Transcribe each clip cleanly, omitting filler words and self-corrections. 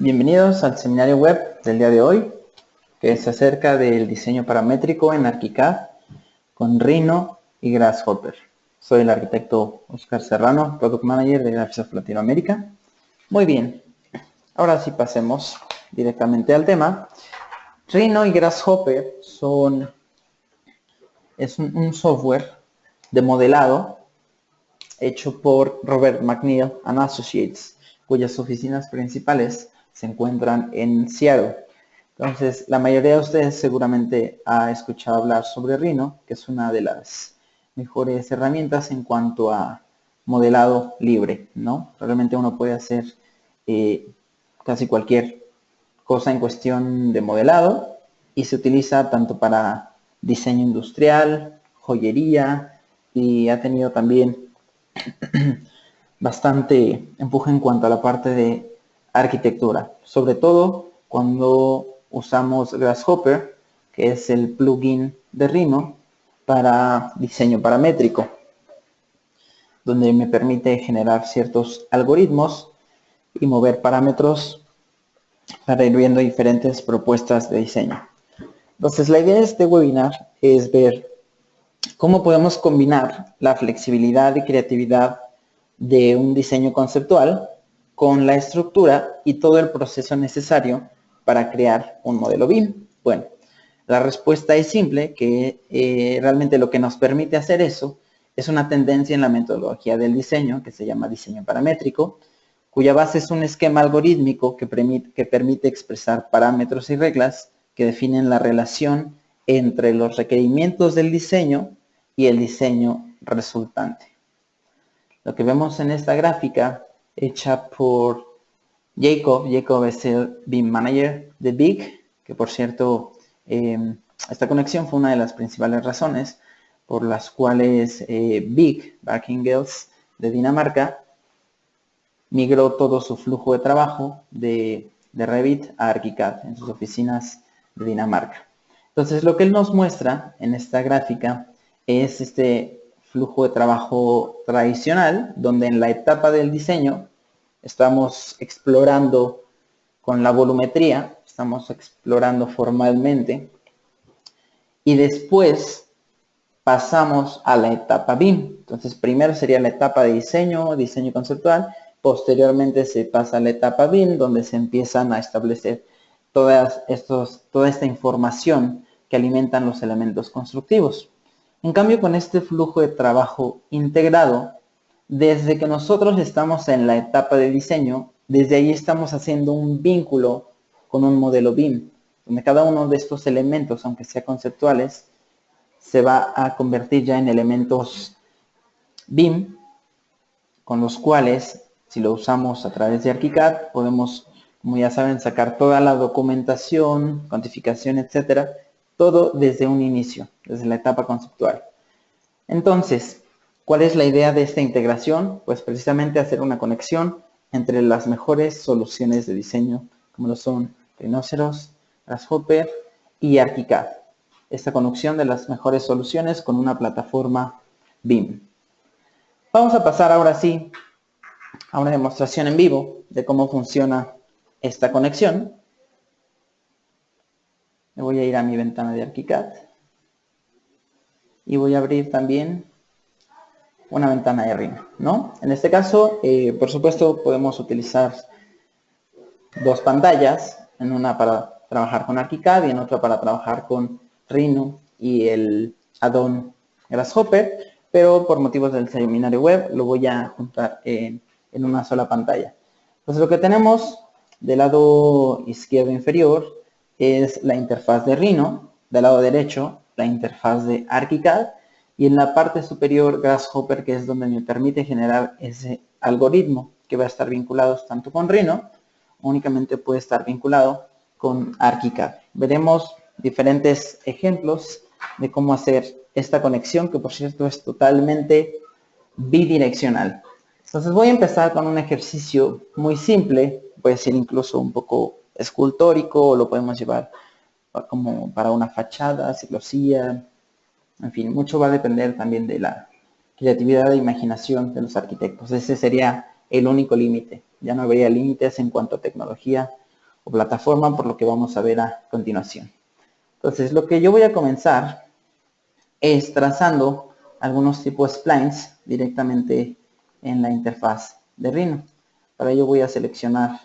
Bienvenidos al seminario web del día de hoy, que es acerca del diseño paramétrico en ArchiCAD con Rhino y Grasshopper. Soy el arquitecto Oscar Serrano, Product Manager de Graphisoft Latinoamérica. Muy bien, ahora sí pasemos directamente al tema. Rhino y Grasshopper es un software de modelado hecho por Robert McNeil and Associates, cuyas oficinas principales se encuentran en Seattle. Entonces, la mayoría de ustedes seguramente ha escuchado hablar sobre Rhino, que es una de las mejores herramientas en cuanto a modelado libre, ¿no? Realmente uno puede hacer casi cualquier cosa en cuestión de modelado y se utiliza tanto para diseño industrial, joyería, y ha tenido también bastante empuje en cuanto a la parte de arquitectura, sobre todo cuando usamos Grasshopper, que es el plugin de Rhino para diseño paramétrico, donde me permite generar ciertos algoritmos y mover parámetros para ir viendo diferentes propuestas de diseño. Entonces, la idea de este webinar es ver cómo podemos combinar la flexibilidad y creatividad de un diseño conceptual con la estructura y todo el proceso necesario para crear un modelo BIM. Bueno, la respuesta es simple, que realmente lo que nos permite hacer eso es una tendencia en la metodología del diseño que se llama diseño paramétrico, cuya base es un esquema algorítmico que permite expresar parámetros y reglas que definen la relación entre los requerimientos del diseño y el diseño resultante. Lo que vemos en esta gráfica hecha por Jacob es el BIM Manager de BIG, que por cierto, esta conexión fue una de las principales razones por las cuales BIG, Barking-Gels de Dinamarca, migró todo su flujo de trabajo de Revit a ArchiCAD en sus oficinas de Dinamarca. Entonces, lo que él nos muestra en esta gráfica es este flujo de trabajo tradicional, donde en la etapa del diseño estamos explorando con la volumetría, estamos explorando formalmente, y después pasamos a la etapa BIM. Entonces, primero sería la etapa de diseño conceptual, posteriormente se pasa a la etapa BIM, donde se empiezan a establecer toda esta información que alimentan los elementos constructivos. En cambio, con este flujo de trabajo integrado, desde que nosotros estamos en la etapa de diseño, desde ahí estamos haciendo un vínculo con un modelo BIM, donde cada uno de estos elementos, aunque sea conceptuales, se va a convertir ya en elementos BIM, con los cuales, si lo usamos a través de ArchiCAD, podemos, como ya saben, sacar toda la documentación, cuantificación, etcétera, todo desde un inicio, desde la etapa conceptual. Entonces, ¿cuál es la idea de esta integración? Pues precisamente hacer una conexión entre las mejores soluciones de diseño, como lo son Rhinoceros, Grasshopper y ArchiCAD. Esta conexión de las mejores soluciones con una plataforma BIM. Vamos a pasar ahora sí a una demostración en vivo de cómo funciona esta conexión. Me voy a ir a mi ventana de ArchiCAD y voy a abrir también una ventana de Rhino, ¿no? En este caso, por supuesto, podemos utilizar dos pantallas, en una para trabajar con ArchiCAD y en otra para trabajar con Rhino y el add-on Grasshopper, pero por motivos del seminario web lo voy a juntar en una sola pantalla. Pues lo que tenemos del lado izquierdo inferior es la interfaz de Rhino, del lado derecho la interfaz de ArchiCAD y en la parte superior Grasshopper, que es donde me permite generar ese algoritmo que va a estar vinculado tanto con Rhino, únicamente puede estar vinculado con ArchiCAD. Veremos diferentes ejemplos de cómo hacer esta conexión, que por cierto es totalmente bidireccional. Entonces voy a empezar con un ejercicio muy simple, puede ser incluso un poco escultórico, o lo podemos llevar como para una fachada, celosía, en fin, mucho va a depender también de la creatividad e imaginación de los arquitectos. Ese sería el único límite. Ya no habría límites en cuanto a tecnología o plataforma, por lo que vamos a ver a continuación. Entonces, lo que yo voy a comenzar es trazando algunos tipos splines directamente en la interfaz de Rhino. Para ello voy a seleccionar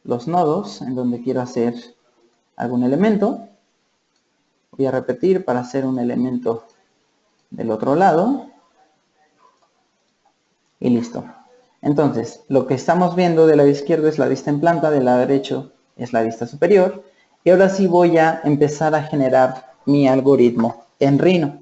los nodos en donde quiero hacer algún elemento. Voy a repetir para hacer un elemento del otro lado. Y listo. Entonces, lo que estamos viendo del lado izquierdo es la vista en planta, del lado derecho es la vista superior. Y ahora sí voy a empezar a generar mi algoritmo en Rhino.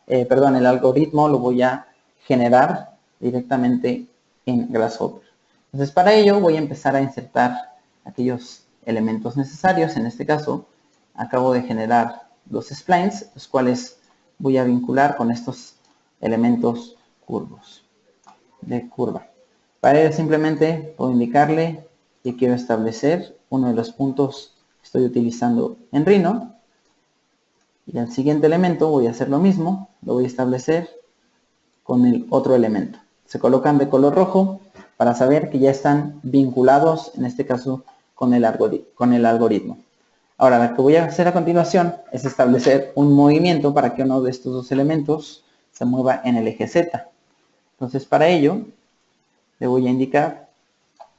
El algoritmo lo voy a generar directamente en Grasshopper. Entonces, para ello voy a empezar a insertar aquellos elementos necesarios. En este caso, acabo de generar dos splines, los cuales voy a vincular con estos elementos curvos de curva. Para ello simplemente puedo indicarle que quiero establecer uno de los puntos que estoy utilizando en Rhino. Y al siguiente elemento voy a hacer lo mismo, lo voy a establecer con el otro elemento. Se colocan de color rojo para saber que ya están vinculados, en este caso, con el algoritmo. Ahora, lo que voy a hacer a continuación es establecer un movimiento para que uno de estos dos elementos se mueva en el eje Z. Entonces, para ello, le voy a indicar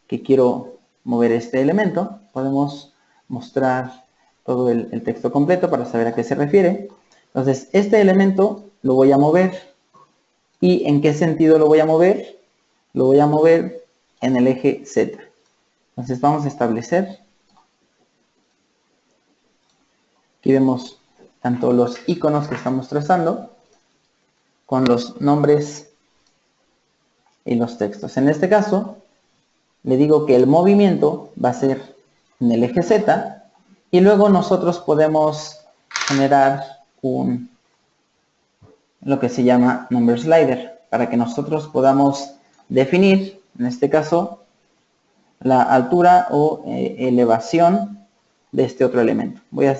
que quiero mover este elemento. Podemos mostrar todo el texto completo para saber a qué se refiere. Entonces, este elemento lo voy a mover. ¿Y en qué sentido lo voy a mover? Lo voy a mover en el eje Z. Entonces, vamos a establecer. Aquí vemos tanto los iconos que estamos trazando con los nombres y los textos. En este caso, le digo que el movimiento va a ser en el eje Z y luego nosotros podemos generar lo que se llama number slider para que nosotros podamos definir, en este caso, la altura o elevación de este otro elemento. Voy a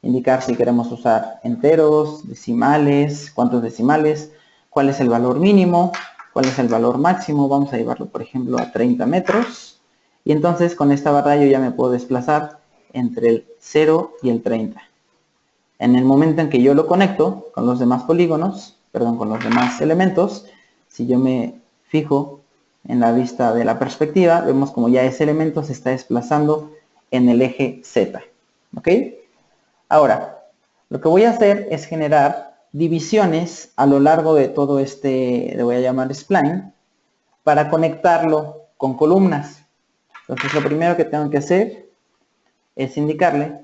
indicar si queremos usar enteros, decimales, cuántos decimales, cuál es el valor mínimo, cuál es el valor máximo. Vamos a llevarlo, por ejemplo, a 30 metros. Y entonces con esta barra yo ya me puedo desplazar entre el 0 y el 30. En el momento en que yo lo conecto con los demás polígonos, con los demás elementos, si yo me fijo en la vista de la perspectiva, vemos como ya ese elemento se está desplazando en el eje Z. ¿Ok? Ahora, lo que voy a hacer es generar divisiones a lo largo de todo este, le voy a llamar spline, para conectarlo con columnas. Entonces, lo primero que tengo que hacer es indicarle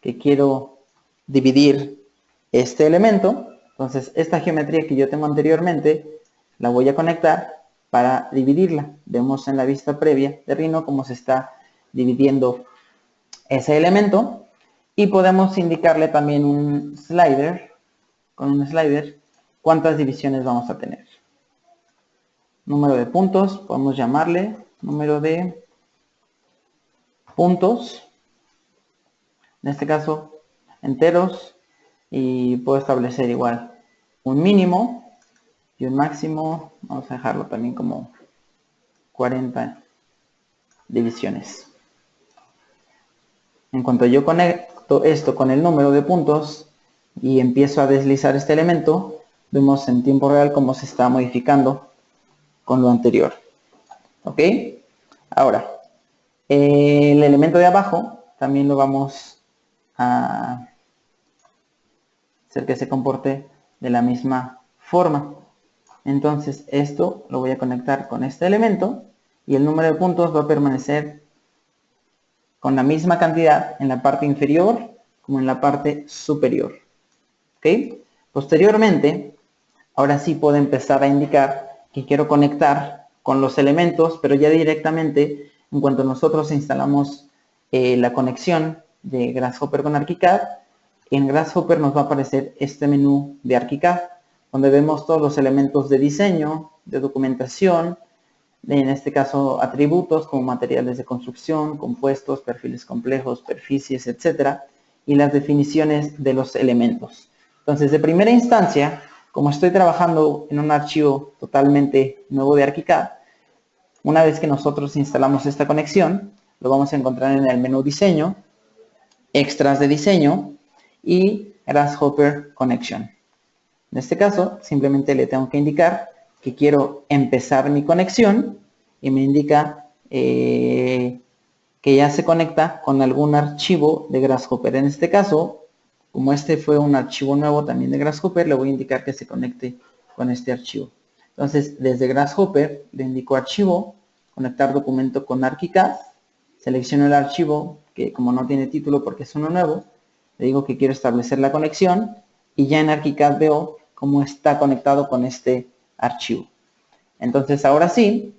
que quiero dividir este elemento. Entonces, esta geometría que yo tengo anteriormente, la voy a conectar para dividirla. Vemos en la vista previa de Rhino cómo se está dividiendo ese elemento. Y podemos indicarle también un slider, con un slider, cuántas divisiones vamos a tener. Número de puntos, podemos llamarle número de puntos. En este caso, enteros. Y puedo establecer igual un mínimo y un máximo. Vamos a dejarlo también como 40 divisiones. En cuanto yo conecto esto con el número de puntos y empiezo a deslizar este elemento, vemos en tiempo real cómo se está modificando con lo anterior. ¿Ok? Ahora, el elemento de abajo también lo vamos a hacer que se comporte de la misma forma. Entonces esto lo voy a conectar con este elemento y el número de puntos va a permanecer con la misma cantidad en la parte inferior como en la parte superior. ¿Ok? Posteriormente, ahora sí puedo empezar a indicar que quiero conectar con los elementos, pero ya directamente, en cuanto nosotros instalamos la conexión de Grasshopper con ArchiCAD, en Grasshopper nos va a aparecer este menú de ArchiCAD, donde vemos todos los elementos de diseño, de documentación, en este caso atributos como materiales de construcción, compuestos, perfiles complejos, superficies, etcétera, y las definiciones de los elementos. Entonces, de primera instancia, como estoy trabajando en un archivo totalmente nuevo de ArchiCAD, una vez que nosotros instalamos esta conexión, lo vamos a encontrar en el menú diseño, extras de diseño y Grasshopper Connection. En este caso, simplemente le tengo que indicar que quiero empezar mi conexión y me indica que ya se conecta con algún archivo de Grasshopper. En este caso, como este fue un archivo nuevo también de Grasshopper, le voy a indicar que se conecte con este archivo. Entonces, desde Grasshopper le indico archivo, conectar documento con ArchiCAD, selecciono el archivo, que como no tiene título porque es uno nuevo, le digo que quiero establecer la conexión y ya en ArchiCAD veo cómo está conectado con este archivo. Entonces, ahora sí,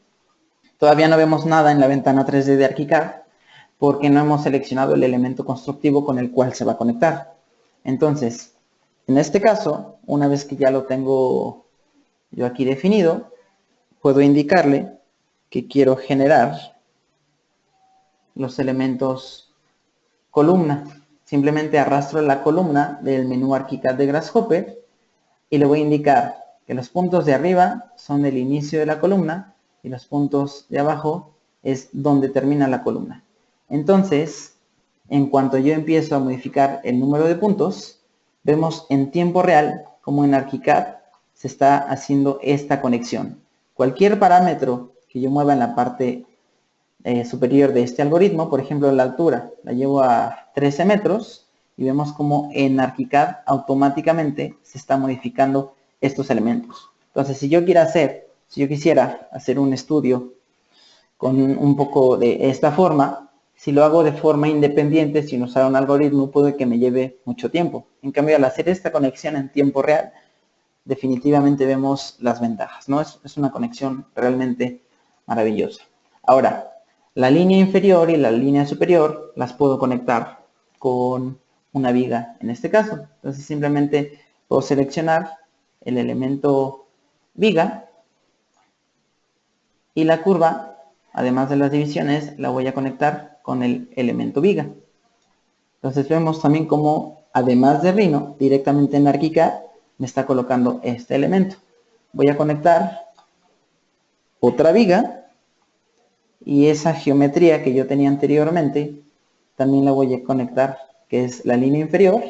todavía no vemos nada en la ventana 3D de ArchiCAD porque no hemos seleccionado el elemento constructivo con el cual se va a conectar. Entonces, en este caso, una vez que ya lo tengo yo aquí definido, puedo indicarle que quiero generar los elementos columna. Simplemente arrastro la columna del menú ArchiCAD de Grasshopper y le voy a indicar que los puntos de arriba son el inicio de la columna y los puntos de abajo es donde termina la columna. Entonces, en cuanto yo empiezo a modificar el número de puntos, vemos en tiempo real como en ArchiCAD se está haciendo esta conexión. Cualquier parámetro que yo mueva en la parte superior de este algoritmo, por ejemplo la altura, la llevo a 13 metros y vemos como en ArchiCAD automáticamente se está modificando estos elementos. Entonces, si yo quisiera hacer un estudio con un poco de esta forma, si lo hago de forma independiente, sin usar un algoritmo, puede que me lleve mucho tiempo. En cambio, al hacer esta conexión en tiempo real, definitivamente vemos las ventajas, ¿no? Es una conexión realmente maravillosa. Ahora, la línea inferior y la línea superior las puedo conectar con una viga en este caso. Entonces simplemente puedo seleccionar el elemento viga y la curva, además de las divisiones, la voy a conectar con el elemento viga. Entonces vemos también como, además de Rhino, directamente en ArchiCAD me está colocando este elemento. Voy a conectar otra viga y esa geometría que yo tenía anteriormente también la voy a conectar, que es la línea inferior,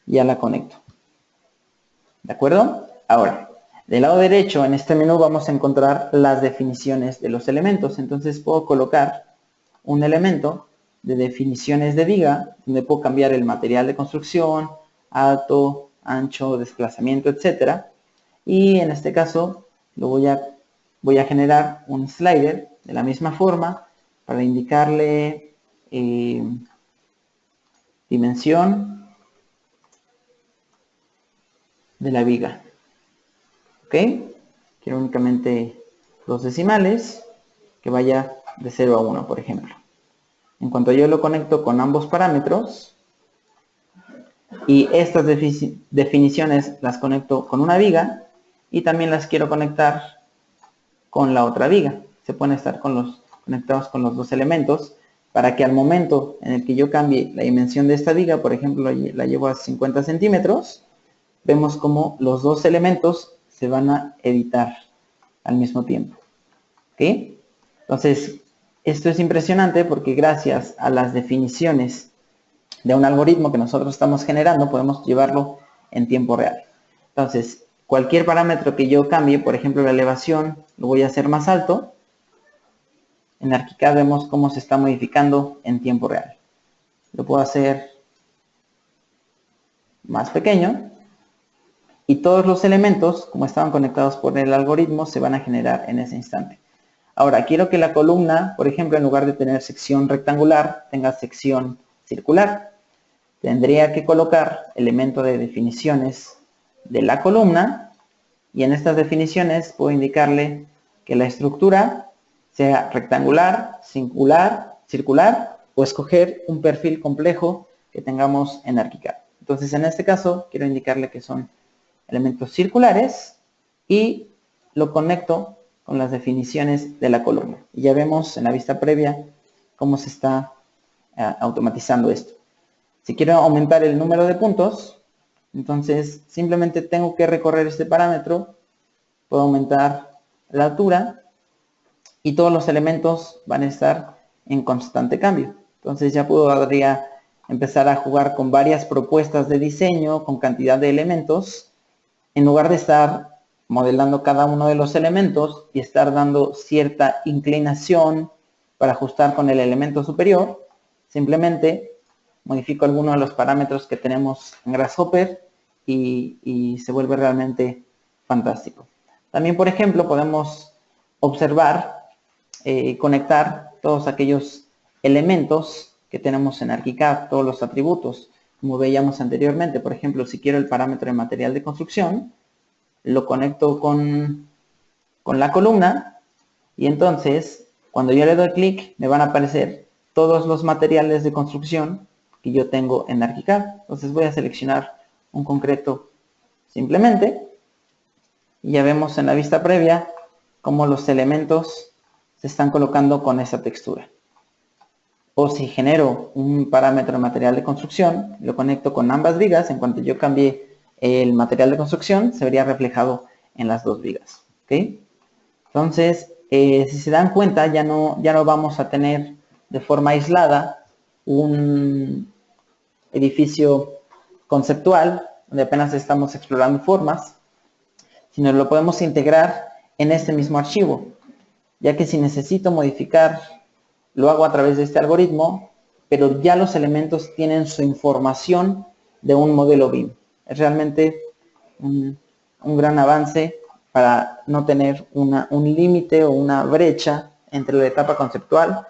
ya la conecto. ¿De acuerdo? Ahora, del lado derecho en este menú vamos a encontrar las definiciones de los elementos. Entonces puedo colocar un elemento de definiciones de viga, donde puedo cambiar el material de construcción, alto, ancho, desplazamiento, etcétera. Y en este caso voy a generar un slider de la misma forma para indicarle dimensión de la viga. ¿Ok? Quiero únicamente dos decimales que vaya de 0 a 1, por ejemplo. En cuanto yo lo conecto con ambos parámetros y estas definiciones las conecto con una viga y también las quiero conectar con la otra viga. Se pueden estar conectados con los dos elementos para que al momento en el que yo cambie la dimensión de esta viga, por ejemplo, la llevo a 50 centímetros, vemos como los dos elementos se van a editar al mismo tiempo. ¿Ok? Entonces, esto es impresionante porque gracias a las definiciones de un algoritmo que nosotros estamos generando, podemos llevarlo en tiempo real. Entonces, cualquier parámetro que yo cambie, por ejemplo la elevación, lo voy a hacer más alto. En ArchiCAD vemos cómo se está modificando en tiempo real. Lo puedo hacer más pequeño. Y todos los elementos, como estaban conectados por el algoritmo, se van a generar en ese instante. Ahora, quiero que la columna, por ejemplo, en lugar de tener sección rectangular, tenga sección circular. Tendría que colocar elemento de definiciones de la columna y en estas definiciones puedo indicarle que la estructura sea rectangular, circular o escoger un perfil complejo que tengamos en ArchiCAD. Entonces, en este caso, quiero indicarle que son elementos circulares y lo conecto con las definiciones de la columna. Y ya vemos en la vista previa cómo se está automatizando esto. Si quiero aumentar el número de puntos, entonces simplemente tengo que recorrer este parámetro, puedo aumentar la altura y todos los elementos van a estar en constante cambio. Entonces ya podría empezar a jugar con varias propuestas de diseño, con cantidad de elementos, en lugar de estar modelando cada uno de los elementos y estar dando cierta inclinación para ajustar con el elemento superior. Simplemente modifico alguno de los parámetros que tenemos en Grasshopper y se vuelve realmente fantástico. También, por ejemplo, podemos observar, conectar todos aquellos elementos que tenemos en ArchiCAD, todos los atributos, como veíamos anteriormente. Por ejemplo, si quiero el parámetro de material de construcción, lo conecto con la columna y entonces, cuando yo le doy clic, me van a aparecer todos los materiales de construcción que yo tengo en ArchiCAD. Entonces voy a seleccionar un concreto simplemente y ya vemos en la vista previa cómo los elementos se están colocando con esa textura. O si genero un parámetro de material de construcción, lo conecto con ambas vigas, en cuanto yo cambie el material de construcción, se vería reflejado en las dos vigas. ¿Okay? Entonces, si se dan cuenta, ya no vamos a tener de forma aislada un edificio conceptual, donde apenas estamos explorando formas, sino lo podemos integrar en este mismo archivo, ya que si necesito modificar, lo hago a través de este algoritmo, pero ya los elementos tienen su información de un modelo BIM. Es realmente un gran avance para no tener un límite o una brecha entre la etapa conceptual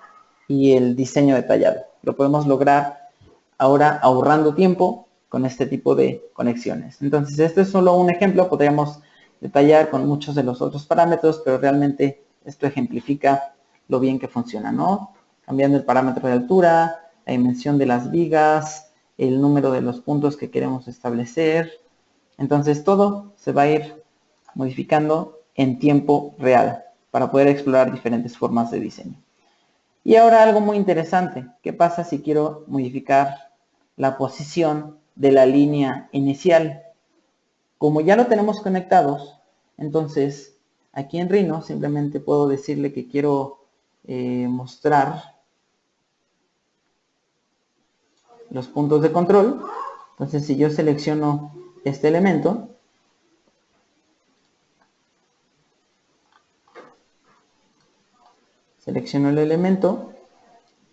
y el diseño detallado. Lo podemos lograr ahora ahorrando tiempo con este tipo de conexiones. Entonces, este es solo un ejemplo, podríamos detallar con muchos de los otros parámetros, pero realmente esto ejemplifica lo bien que funciona, ¿no? Cambiando el parámetro de altura, la dimensión de las vigas, el número de los puntos que queremos establecer. Entonces, todo se va a ir modificando en tiempo real para poder explorar diferentes formas de diseño. Y ahora algo muy interesante, ¿qué pasa si quiero modificar la posición de la línea inicial? Como ya lo tenemos conectados, entonces aquí en Rhino simplemente puedo decirle que quiero mostrar los puntos de control. Entonces si yo selecciono este elemento, selecciono el elemento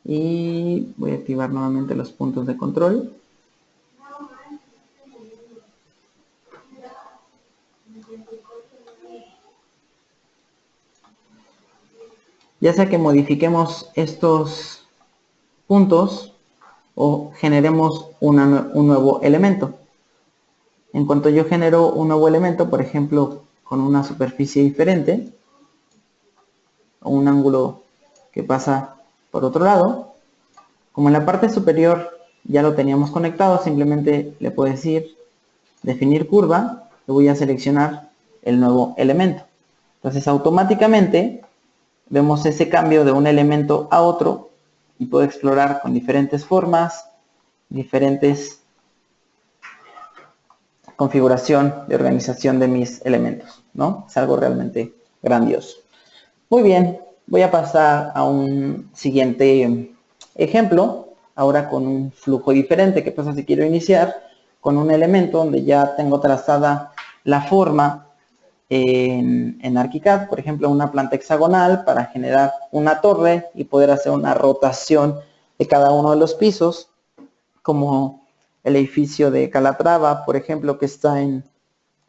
y voy a activar nuevamente los puntos de control. Ya sea que modifiquemos estos puntos o generemos un nuevo elemento. En cuanto yo genero un nuevo elemento, por ejemplo, con una superficie diferente, o un ángulo que pasa por otro lado, como en la parte superior ya lo teníamos conectado, simplemente le puedo decir definir curva, y voy a seleccionar el nuevo elemento. Entonces automáticamente vemos ese cambio de un elemento a otro y puedo explorar con diferentes formas, diferentes configuración de organización de mis elementos, ¿no? Es algo realmente grandioso. Muy bien, voy a pasar a un siguiente ejemplo, ahora con un flujo diferente. ¿Qué pasa si quiero iniciar con un elemento donde ya tengo trazada la forma en ArchiCAD, por ejemplo, una planta hexagonal para generar una torre y poder hacer una rotación de cada uno de los pisos, como el edificio de Calatrava, por ejemplo, que está en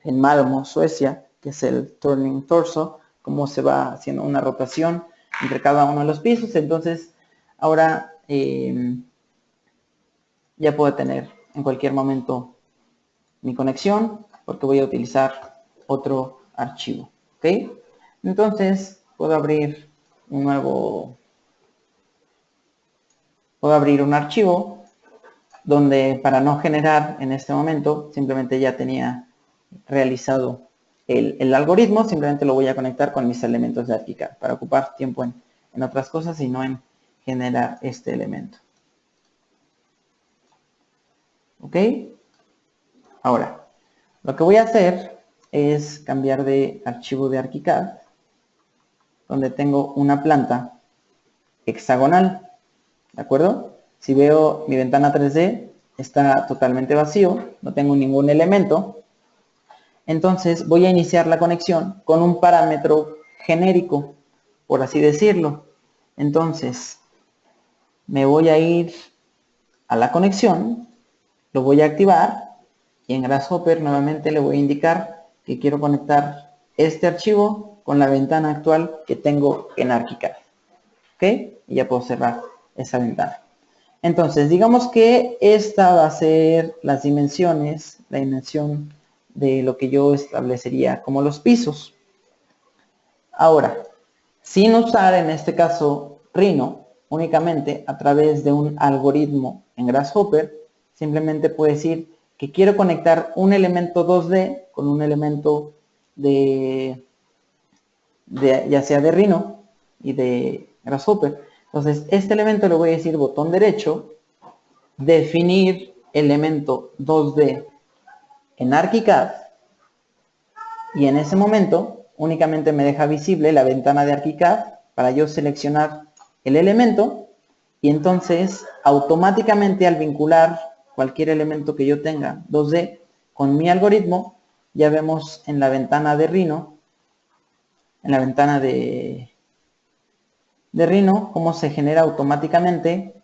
Malmö, Suecia, que es el Turning Torso, cómo se va haciendo una rotación entre cada uno de los pisos. Entonces, ahora ya puedo tener en cualquier momento mi conexión, porque voy a utilizar otro archivo. ¿Ok? Entonces, puedo abrir un archivo donde, para no generar en este momento, simplemente ya tenía realizado el algoritmo, simplemente lo voy a conectar con mis elementos de ArchiCAD para ocupar tiempo en otras cosas y no en generar este elemento. ¿Ok? Ahora, lo que voy a hacer es cambiar de archivo de ArchiCAD, donde tengo una planta hexagonal, ¿de acuerdo? Si veo mi ventana 3D, está totalmente vacío, no tengo ningún elemento. Entonces voy a iniciar la conexión con un parámetro genérico, por así decirlo. Entonces me voy a ir a la conexión, lo voy a activar y en Grasshopper nuevamente le voy a indicar que quiero conectar este archivo con la ventana actual que tengo en ArchiCAD. ¿Ok? Y ya puedo cerrar esa ventana. Entonces, digamos que esta va a ser las dimensiones, la dimensión de lo que yo establecería como los pisos. Ahora, sin usar en este caso Rhino, únicamente a través de un algoritmo en Grasshopper, simplemente puedo decir que quiero conectar un elemento 2D con un elemento ya sea de Rhino y de Grasshopper. Entonces, este elemento le voy a decir botón derecho, definir elemento 2D en ArchiCAD, y en ese momento únicamente me deja visible la ventana de ArchiCAD para yo seleccionar el elemento, y entonces automáticamente al vincular cualquier elemento que yo tenga 2D con mi algoritmo, ya vemos en la ventana de Rhino, en la ventana de Rhino, cómo se genera automáticamente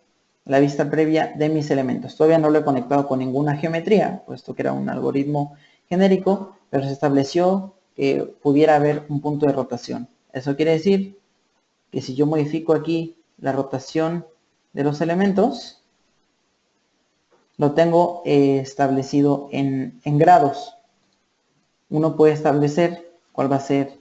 la vista previa de mis elementos. Todavía no lo he conectado con ninguna geometría, puesto que era un algoritmo genérico, pero se estableció que pudiera haber un punto de rotación. Eso quiere decir que si yo modifico aquí la rotación de los elementos, lo tengo establecido en grados. Uno puede establecer cuál va a ser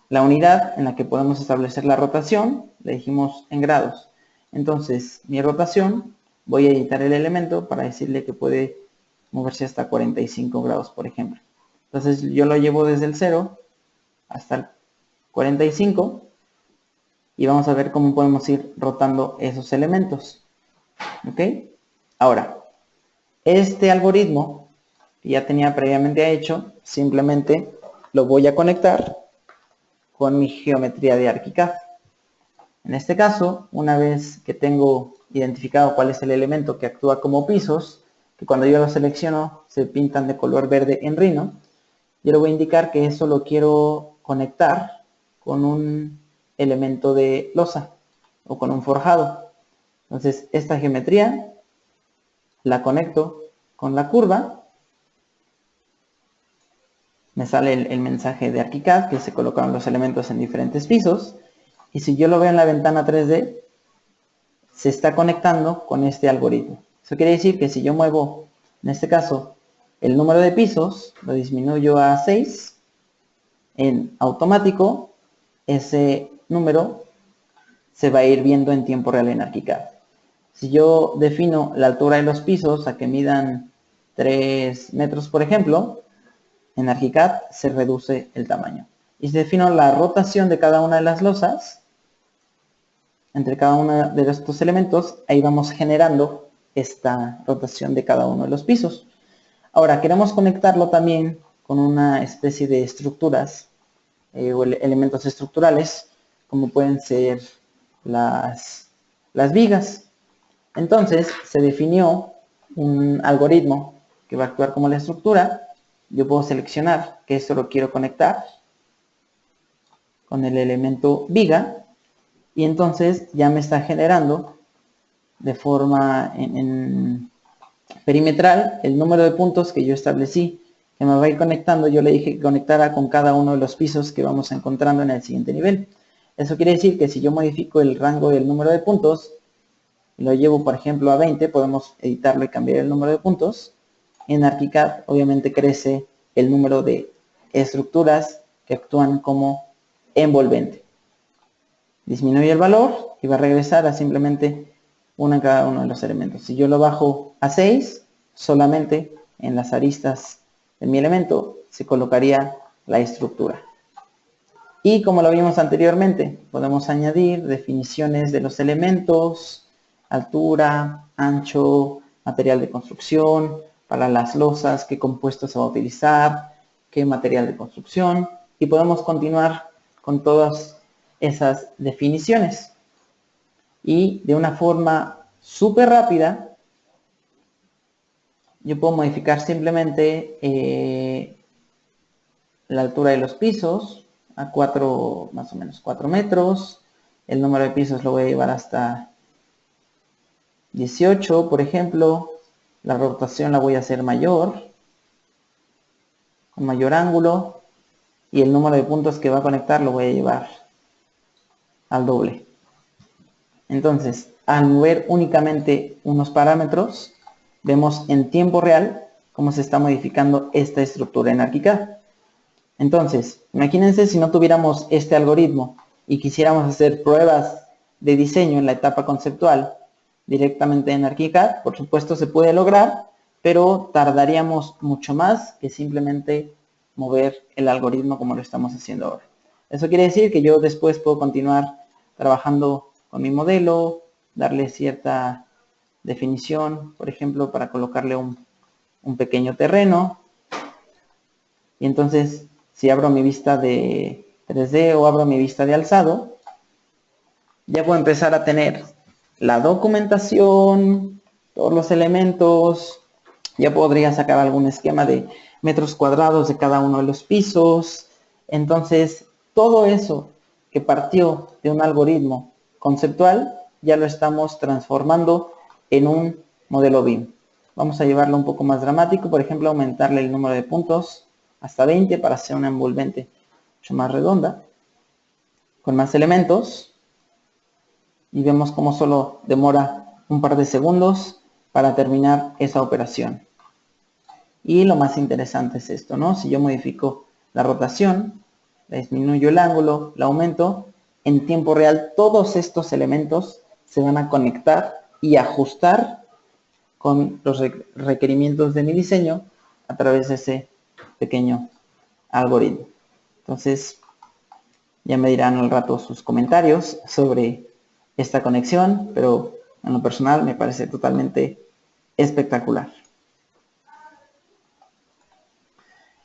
la unidad en la que podemos establecer la rotación, le dijimos en grados. Entonces, mi rotación, voy a editar el elemento para decirle que puede moverse hasta 45 grados, por ejemplo. Entonces, yo lo llevo desde el 0 hasta el 45 y vamos a ver cómo podemos ir rotando esos elementos. ¿Ok? Ahora, este algoritmo que ya tenía previamente hecho, simplemente lo voy a conectar con mi geometría de ArchiCAD. En este caso, una vez que tengo identificado cuál es el elemento que actúa como pisos, que cuando yo lo selecciono se pintan de color verde en Rhino, yo le voy a indicar que eso lo quiero conectar con un elemento de losa o con un forjado. Entonces, esta geometría la conecto con la curva. Me sale el mensaje de ArchiCAD que se colocaron los elementos en diferentes pisos. Y si yo lo veo en la ventana 3D, se está conectando con este algoritmo. Eso quiere decir que si yo muevo, en este caso, el número de pisos, lo disminuyo a 6, en automático, ese número se va a ir viendo en tiempo real en ArchiCAD. Si yo defino la altura de los pisos a que midan 3 metros, por ejemplo, en ArchiCAD se reduce el tamaño. Y si defino la rotación de cada una de las losas, entre cada uno de estos elementos, ahí vamos generando esta rotación de cada uno de los pisos. Ahora, queremos conectarlo también con una especie de estructuras o elementos estructurales, como pueden ser las vigas. Entonces, se definió un algoritmo que va a actuar como la estructura. Yo puedo seleccionar que esto lo quiero conectar con el elemento viga, y entonces ya me está generando de forma perimetral el número de puntos que yo establecí, que me va a ir conectando. Yo le dije que conectara con cada uno de los pisos que vamos encontrando en el siguiente nivel. Eso quiere decir que si yo modifico el rango del número de puntos, y lo llevo por ejemplo a 20, podemos editarlo y cambiar el número de puntos. En ArchiCAD obviamente crece el número de estructuras que actúan como envolvente. Disminuye el valor y va a regresar a simplemente una en cada uno de los elementos. Si yo lo bajo a 6, solamente en las aristas de mi elemento se colocaría la estructura. Y como lo vimos anteriormente, podemos añadir definiciones de los elementos, altura, ancho, material de construcción, para las losas, qué compuesto se va a utilizar, qué material de construcción, y podemos continuar con todas esas definiciones. Y de una forma súper rápida, yo puedo modificar simplemente la altura de los pisos a más o menos 4 metros. El número de pisos lo voy a llevar hasta 18, por ejemplo. La rotación la voy a hacer mayor, con mayor ángulo. Y el número de puntos que va a conectar lo voy a llevar al doble. Entonces, al mover únicamente unos parámetros, vemos en tiempo real cómo se está modificando esta estructura en ArchiCAD. Entonces, imagínense si no tuviéramos este algoritmo y quisiéramos hacer pruebas de diseño en la etapa conceptual directamente en ArchiCAD. Por supuesto se puede lograr, pero tardaríamos mucho más que simplemente mover el algoritmo como lo estamos haciendo ahora. Eso quiere decir que yo después puedo continuar trabajando con mi modelo, darle cierta definición, por ejemplo, para colocarle un pequeño terreno. Y entonces, si abro mi vista de 3D o abro mi vista de alzado, ya puedo empezar a tener la documentación, todos los elementos. Ya podría sacar algún esquema de metros cuadrados de cada uno de los pisos. Entonces, todo eso que partió de un algoritmo conceptual, ya lo estamos transformando en un modelo BIM. Vamos a llevarlo un poco más dramático, por ejemplo, aumentarle el número de puntos hasta 20 para hacer una envolvente mucho más redonda, con más elementos. Y vemos cómo solo demora un par de segundos para terminar esa operación. Y lo más interesante es esto, ¿no? Si yo modifico la rotación, disminuyo el ángulo, la aumento, en tiempo real todos estos elementos se van a conectar y ajustar con los requerimientos de mi diseño a través de ese pequeño algoritmo. Entonces, ya me dirán al rato sus comentarios sobre esta conexión, pero en lo personal me parece totalmente espectacular.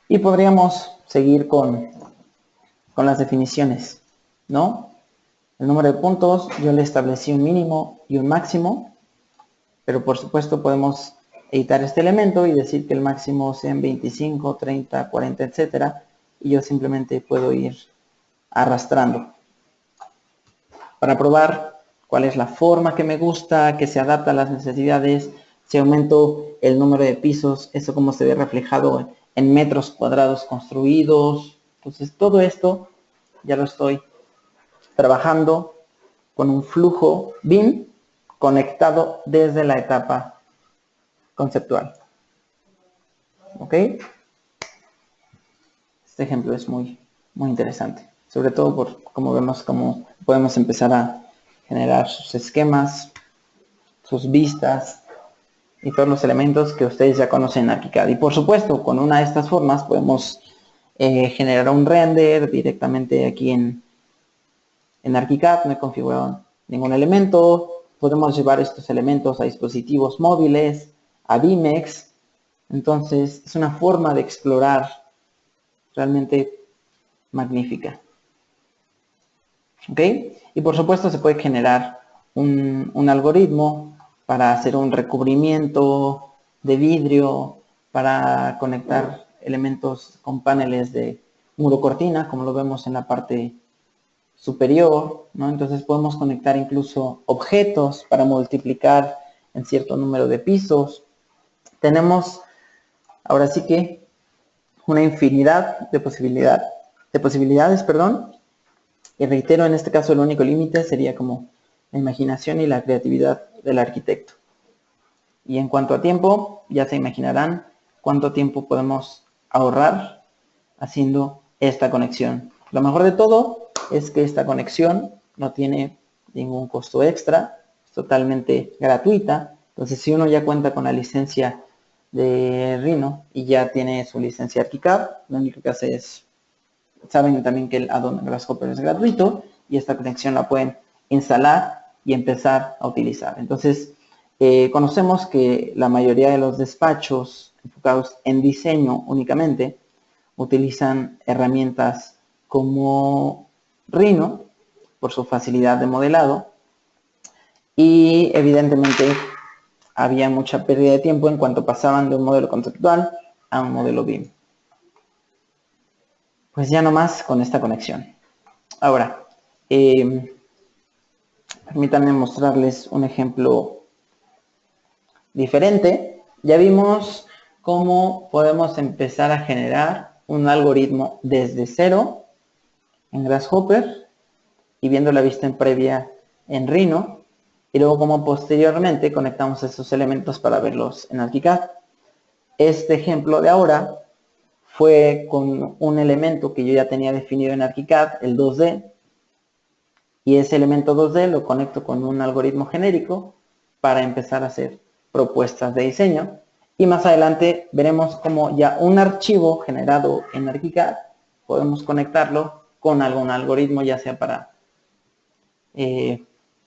Y podríamos seguir con las definiciones, ¿no? El número de puntos, yo le establecí un mínimo y un máximo, pero por supuesto podemos editar este elemento y decir que el máximo sean 25, 30, 40, etcétera, y yo simplemente puedo ir arrastrando para probar cuál es la forma que me gusta, que se adapta a las necesidades. Si aumento el número de pisos, eso cómo se ve reflejado en metros cuadrados construidos. Entonces todo esto ya lo estoy trabajando con un flujo BIM conectado desde la etapa conceptual. ¿Ok? Este ejemplo es muy interesante, sobre todo por como vemos cómo podemos empezar a generar sus esquemas, sus vistas y todos los elementos que ustedes ya conocen en ArchiCAD. Y por supuesto, con una de estas formas podemos generar un render directamente aquí en ArchiCAD. No he configurado ningún elemento. Podemos llevar estos elementos a dispositivos móviles, a BIMEX. Entonces, es una forma de explorar realmente magnífica. ¿Ok? Y por supuesto se puede generar un algoritmo para hacer un recubrimiento de vidrio, para conectar elementos con paneles de muro cortina, como lo vemos en la parte superior, ¿no? Entonces podemos conectar incluso objetos para multiplicar en cierto número de pisos. Tenemos ahora sí que una infinidad de posibilidades, y reitero, en este caso el único límite sería como la imaginación y la creatividad del arquitecto. Y en cuanto a tiempo, ya se imaginarán cuánto tiempo podemos ahorrar haciendo esta conexión. Lo mejor de todo es que esta conexión no tiene ningún costo extra, es totalmente gratuita. Entonces, si uno ya cuenta con la licencia de Rhino y ya tiene su licencia ArchiCAD, lo único que hace es, saben también que el add-on Grasshopper es gratuito y esta conexión la pueden instalar y empezar a utilizar. Entonces, conocemos que la mayoría de los despachos enfocados en diseño únicamente utilizan herramientas como Rhino, por su facilidad de modelado. Y evidentemente había mucha pérdida de tiempo en cuanto pasaban de un modelo conceptual a un modelo BIM. Pues ya no más con esta conexión. Ahora, permítanme mostrarles un ejemplo diferente. Ya vimos cómo podemos empezar a generar un algoritmo desde cero en Grasshopper y viendo la vista en previa en Rhino, y luego cómo posteriormente conectamos esos elementos para verlos en ArchiCAD. Este ejemplo de ahora fue con un elemento que yo ya tenía definido en ArchiCAD, el 2D, y ese elemento 2D lo conecto con un algoritmo genérico para empezar a hacer propuestas de diseño. Y más adelante veremos cómo ya un archivo generado en ArchiCAD podemos conectarlo con algún algoritmo, ya sea para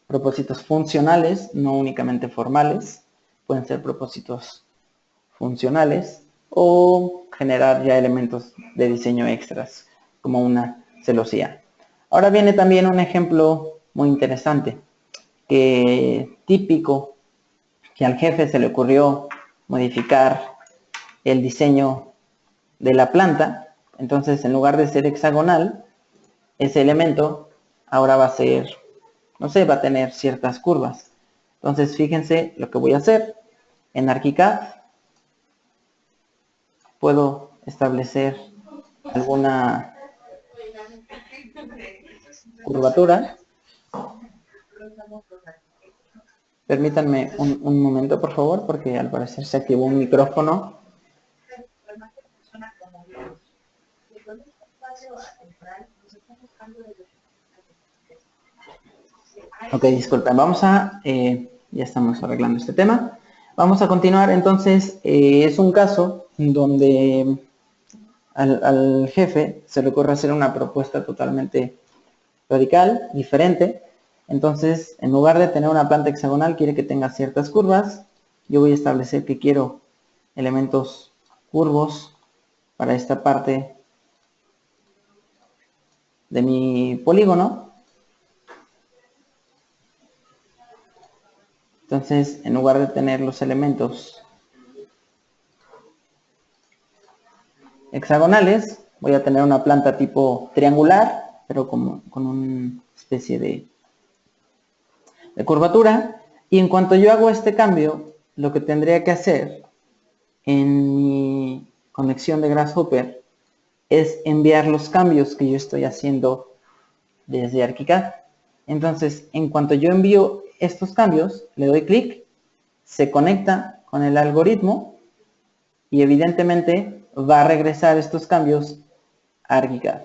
propósitos funcionales, no únicamente formales. Pueden ser propósitos funcionales o generar ya elementos de diseño extras, como una celosía. Ahora viene también un ejemplo muy interesante, típico, que al jefe se le ocurrió modificar el diseño de la planta. Entonces, en lugar de ser hexagonal, ese elemento ahora va a ser, no sé, va a tener ciertas curvas. Entonces, fíjense lo que voy a hacer. En ArchiCAD puedo establecer alguna curvatura. Permítanme un momento, por favor, porque al parecer se activó un micrófono. Ok, disculpen, vamos a... ya estamos arreglando este tema. Vamos a continuar, entonces, es un caso donde al jefe se le ocurre hacer una propuesta totalmente radical, diferente. Entonces, en lugar de tener una planta hexagonal, quiere que tenga ciertas curvas. Yo voy a establecer que quiero elementos curvos para esta parte de mi polígono. Entonces, en lugar de tener los elementos hexagonales, voy a tener una planta tipo triangular, pero con una especie de curvatura. Y en cuanto yo hago este cambio, lo que tendría que hacer en mi conexión de Grasshopper es enviar los cambios que yo estoy haciendo desde ArchiCAD. Entonces, en cuanto yo envío estos cambios, le doy clic, se conecta con el algoritmo y evidentemente va a regresar estos cambios a ArchiCAD.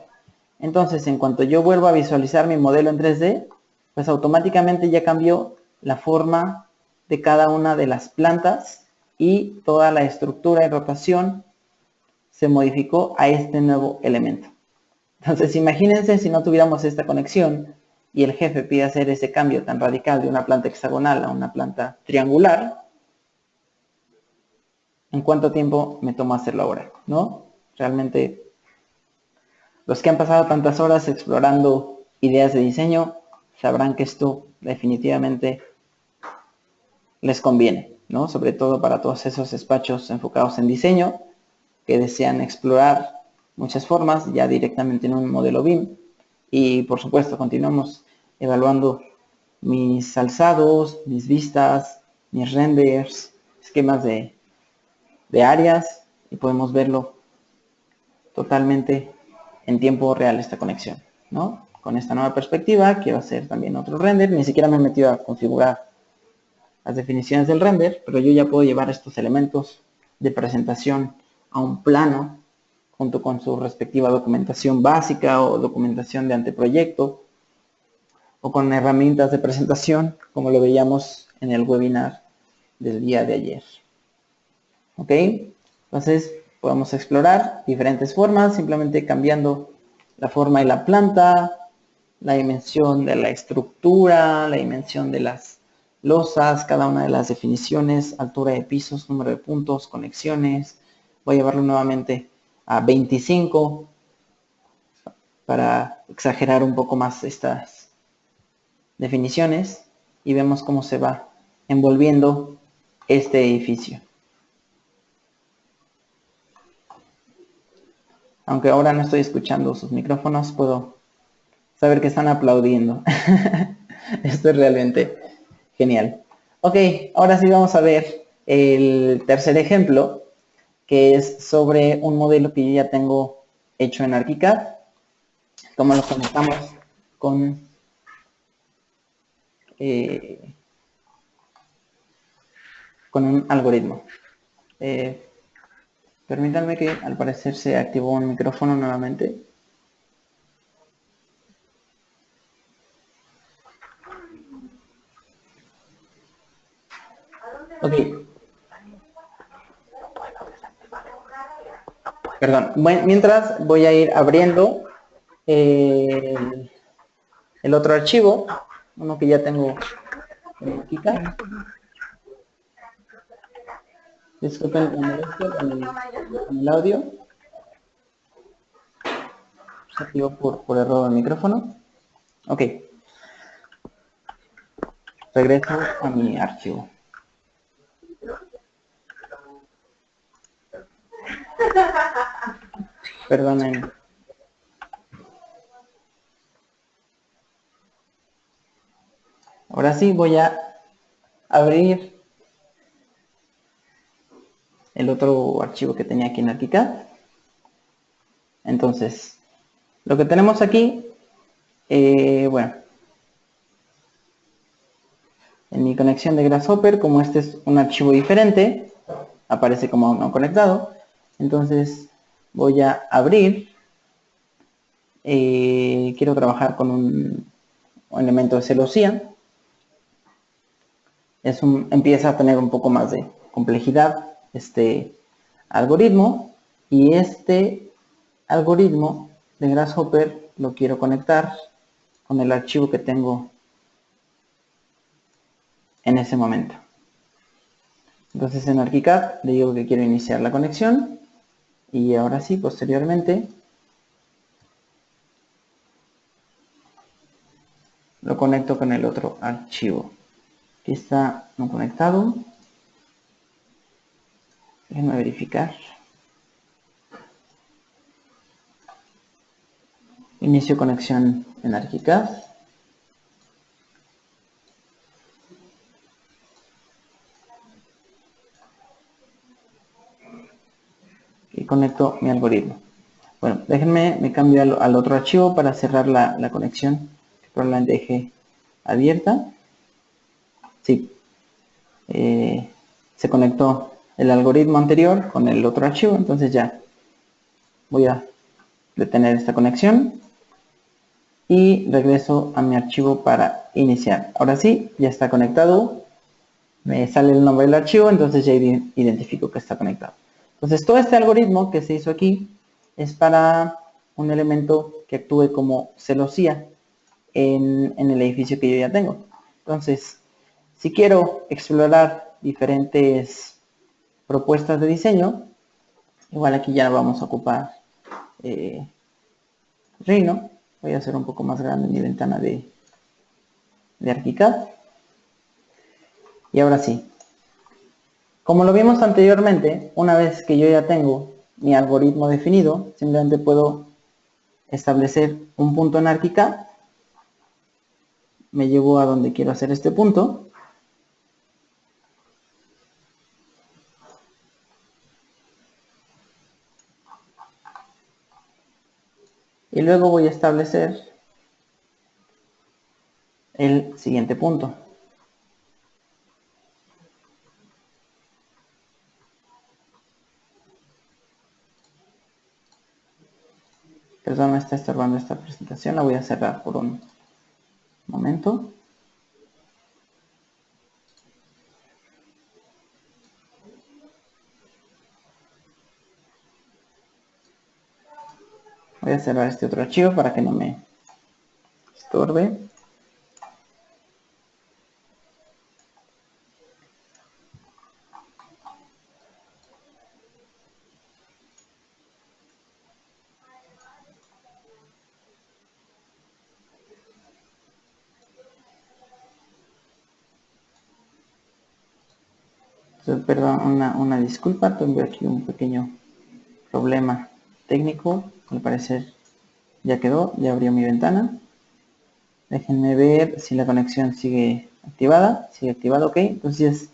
Entonces, en cuanto yo vuelvo a visualizar mi modelo en 3D, pues automáticamente ya cambió la forma de cada una de las plantas y toda la estructura y rotación se modificó a este nuevo elemento. Entonces, imagínense si no tuviéramos esta conexión y el jefe pide hacer ese cambio tan radical de una planta hexagonal a una planta triangular, ¿en cuánto tiempo me toma hacerlo ahora? ¿No? Realmente, los que han pasado tantas horas explorando ideas de diseño sabrán que esto definitivamente les conviene, ¿no? Sobre todo para todos esos despachos enfocados en diseño que desean explorar muchas formas ya directamente en un modelo BIM. Y por supuesto continuamos evaluando mis alzados, mis vistas, mis renders, esquemas de áreas, y podemos verlo totalmente en tiempo real esta conexión, ¿no? Con esta nueva perspectiva quiero hacer también otro render. Ni siquiera me he metido a configurar las definiciones del render, pero yo ya puedo llevar estos elementos de presentación a un plano junto con su respectiva documentación básica o documentación de anteproyecto, o con herramientas de presentación como lo veíamos en el webinar del día de ayer. ¿Ok? Entonces podemos explorar diferentes formas, simplemente cambiando la forma de la planta, la dimensión de la estructura, la dimensión de las losas, cada una de las definiciones, altura de pisos, número de puntos, conexiones. Voy a llevarlo nuevamente a 25 para exagerar un poco más estas definiciones y vemos cómo se va envolviendo este edificio. Aunque ahora no estoy escuchando sus micrófonos, puedo saber que están aplaudiendo. Esto es realmente genial. Ok, ahora sí vamos a ver el tercer ejemplo, que es sobre un modelo que yo ya tengo hecho en ArchiCAD. Cómo lo conectamos con un algoritmo. Permítanme, que al parecer se activó un micrófono nuevamente. Ok. Perdón. Bueno, mientras voy a ir abriendo el otro archivo, uno que ya tengo aquí. Disculpen la molestia con el audio. Se activó por error el micrófono. Ok. Regreso a mi archivo. Perdonen. Ahora sí voy a abrir el otro archivo que tenía aquí en ArchiCAD. Entonces, lo que tenemos aquí, bueno, en mi conexión de Grasshopper, como este es un archivo diferente, aparece como no conectado. Entonces voy a abrir. Quiero trabajar con un elemento de celosía. Empieza a tener un poco más de complejidad este algoritmo, y este algoritmo de Grasshopper lo quiero conectar con el archivo que tengo en ese momento. Entonces en ArchiCAD le digo que quiero iniciar la conexión, y ahora sí, posteriormente lo conecto con el otro archivo. Aquí está no conectado. Déjenme verificar. Inicio conexión en ArchiCAD. Y conecto mi algoritmo. Bueno, déjenme, me cambio al otro archivo para cerrar la conexión, que probablemente deje abierta. Sí. Se conectó el algoritmo anterior con el otro archivo, entonces ya voy a detener esta conexión y regreso a mi archivo para iniciar. Ahora sí, ya está conectado. Me sale el nombre del archivo, entonces ya identifico que está conectado. Entonces todo este algoritmo que se hizo aquí es para un elemento que actúe como celosía en el edificio que yo ya tengo. Entonces, si quiero explorar diferentes propuestas de diseño, igual aquí ya vamos a ocupar Rhino. Voy a hacer un poco más grande mi ventana de ArchiCAD. Y ahora sí, como lo vimos anteriormente, una vez que yo ya tengo mi algoritmo definido, simplemente puedo establecer un punto en ArchiCAD. Me llevo a donde quiero hacer este punto. Y luego voy a establecer el siguiente punto. Perdón, me está estorbando esta presentación. La voy a cerrar por un momento. Voy a cerrar este otro archivo para que no me estorbe. Perdón, una disculpa, tengo aquí un pequeño problema técnico. Al parecer ya quedó, ya abrió mi ventana. Déjenme ver si la conexión sigue activada. Sigue activada, ok. Entonces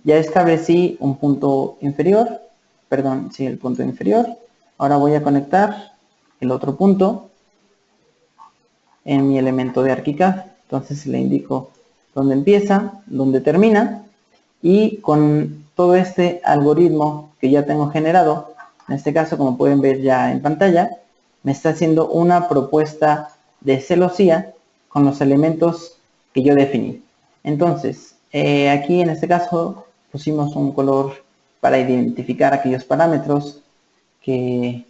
ya establecí un punto inferior. Perdón, sí, el punto inferior. Ahora voy a conectar el otro punto en mi elemento de ArchiCAD. Entonces le indico dónde empieza, dónde termina. Y con todo este algoritmo que ya tengo generado, en este caso, como pueden ver ya en pantalla, me está haciendo una propuesta de celosía con los elementos que yo definí. Entonces, aquí en este caso pusimos un color para identificar aquellos parámetros que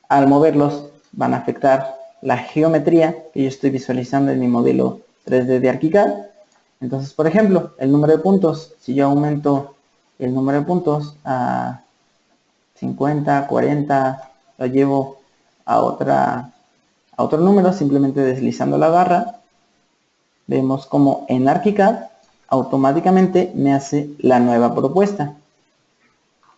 al moverlos van a afectar la geometría que yo estoy visualizando en mi modelo 3D de ArchiCAD. Entonces, por ejemplo, el número de puntos, si yo aumento el número de puntos a 50, 40, lo llevo a otro número, simplemente deslizando la barra, vemos como en ArchiCAD automáticamente me hace la nueva propuesta,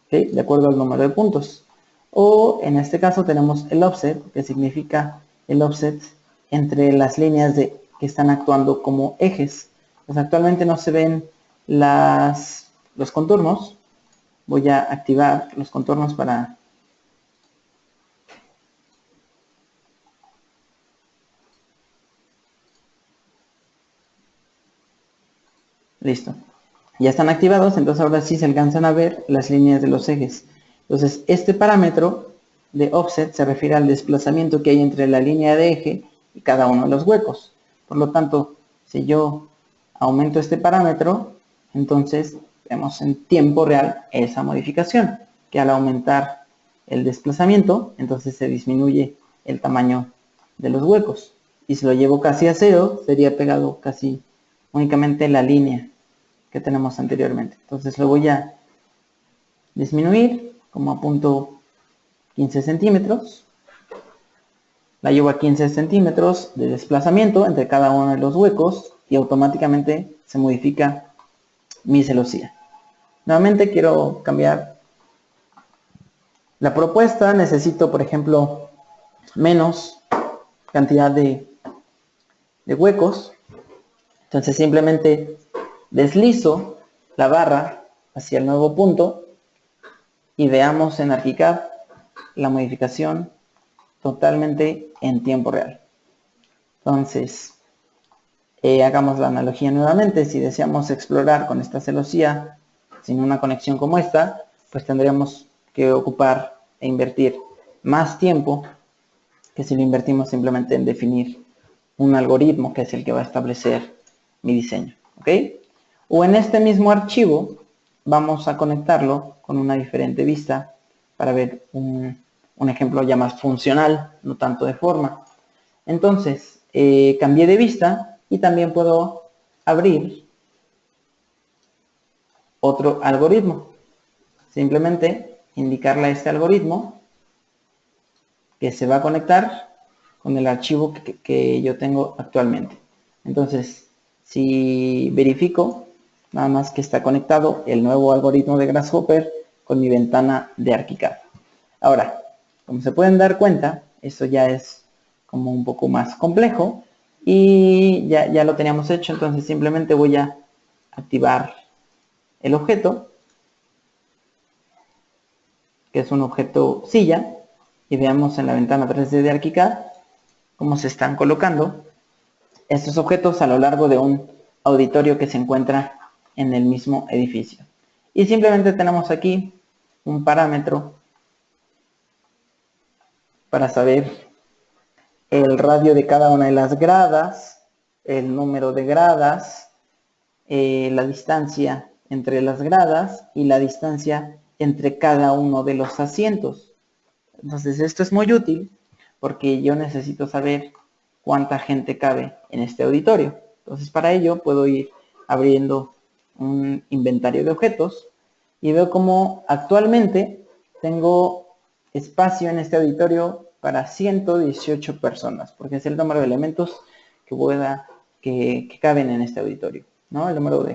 ¿okay? De acuerdo al número de puntos. O en este caso tenemos el offset, que significa el offset entre las líneas que están actuando como ejes. Pues actualmente no se ven los contornos. Voy a activar los contornos para... Listo. Ya están activados, entonces ahora sí se alcanzan a ver las líneas de los ejes. Entonces, este parámetro de offset se refiere al desplazamiento que hay entre la línea de eje y cada uno de los huecos. Por lo tanto, si yo aumento este parámetro, entonces vemos en tiempo real esa modificación, que al aumentar el desplazamiento, entonces se disminuye el tamaño de los huecos. Y si lo llevo casi a cero, sería pegado casi únicamente la línea que tenemos anteriormente. Entonces lo voy a disminuir como a punto 15 centímetros. La llevo a 15 centímetros de desplazamiento entre cada uno de los huecos y automáticamente se modifica mi celosía. Nuevamente quiero cambiar la propuesta. Necesito, por ejemplo, menos cantidad de huecos. Entonces simplemente deslizo la barra hacia el nuevo punto y veamos en ArchiCAD la modificación totalmente en tiempo real. Entonces, hagamos la analogía nuevamente. Si deseamos explorar con esta celosía sin una conexión como esta, pues tendríamos que ocupar e invertir más tiempo que si lo invertimos simplemente en definir un algoritmo que es el que va a establecer mi diseño, ¿ok? O en este mismo archivo vamos a conectarlo con una diferente vista para ver un ejemplo ya más funcional, no tanto de forma. Entonces, cambié de vista y también puedo abrir otro algoritmo. Simplemente indicarle a este algoritmo que se va a conectar con el archivo que yo tengo actualmente. Entonces, si verifico, nada más que está conectado el nuevo algoritmo de Grasshopper con mi ventana de ArchiCAD. Ahora, como se pueden dar cuenta, esto ya es como un poco más complejo y ya lo teníamos hecho, entonces simplemente voy a activar el objeto, que es un objeto silla, y veamos en la ventana 3D de ArchiCAD cómo se están colocando estos objetos a lo largo de un auditorio que se encuentra en el mismo edificio. Y simplemente tenemos aquí un parámetro para saber el radio de cada una de las gradas, el número de gradas, la distancia entre las gradas y la distancia entre cada uno de los asientos. Entonces esto es muy útil porque yo necesito saber cuánta gente cabe en este auditorio. Entonces para ello puedo ir abriendo un inventario de objetos y veo como actualmente tengo espacio en este auditorio para 118 personas, porque es el número de elementos que caben en este auditorio, ¿no? El número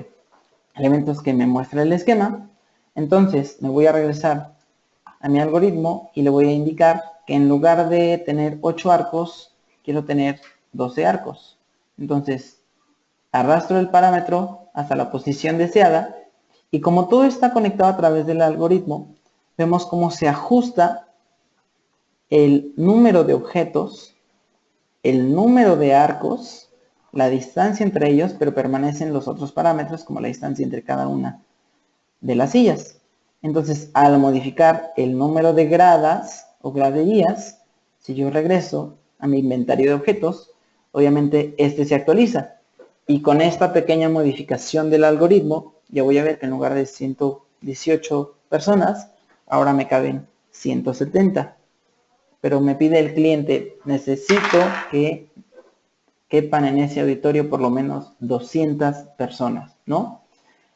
elementos que me muestra el esquema. Entonces me voy a regresar a mi algoritmo y le voy a indicar que en lugar de tener 8 arcos, quiero tener 12 arcos. Entonces arrastro el parámetro hasta la posición deseada y como todo está conectado a través del algoritmo, vemos cómo se ajusta el número de objetos, el número de arcos, la distancia entre ellos, pero permanecen los otros parámetros como la distancia entre cada una de las sillas. Entonces, al modificar el número de gradas o graderías, si yo regreso a mi inventario de objetos, obviamente este se actualiza. Y con esta pequeña modificación del algoritmo, ya voy a ver que en lugar de 118 personas, ahora me caben 170. Pero me pide el cliente, necesito que quepan en ese auditorio por lo menos 200 personas, ¿no?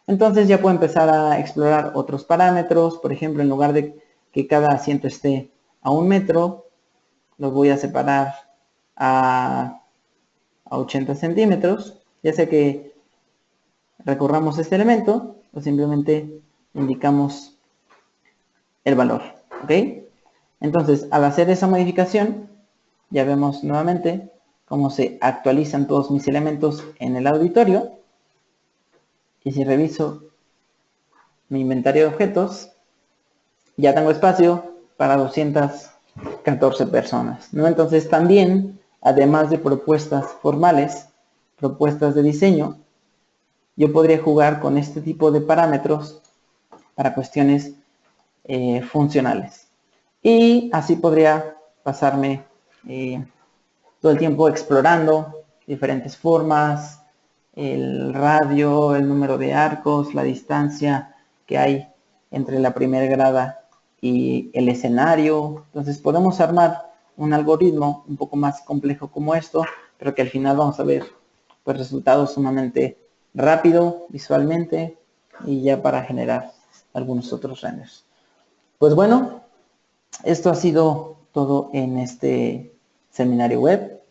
Entonces ya puedo empezar a explorar otros parámetros. Por ejemplo, en lugar de que cada asiento esté a 1 metro, lo voy a separar a 80 centímetros. Ya sea que recurramos a este elemento o simplemente indicamos el valor, ¿ok? Entonces, al hacer esa modificación, ya vemos nuevamente cómo se actualizan todos mis elementos en el auditorio. Y si reviso mi inventario de objetos, ya tengo espacio para 214 personas, ¿no? Entonces también, además de propuestas formales, propuestas de diseño, yo podría jugar con este tipo de parámetros para cuestiones funcionales. Y así podría pasarme todo el tiempo explorando diferentes formas, el radio, el número de arcos, la distancia que hay entre la primera grada y el escenario. Entonces podemos armar un algoritmo un poco más complejo como esto, pero que al final vamos a ver pues, resultados sumamente rápido visualmente y ya para generar algunos otros renders. Pues bueno, esto ha sido todo en este seminario web.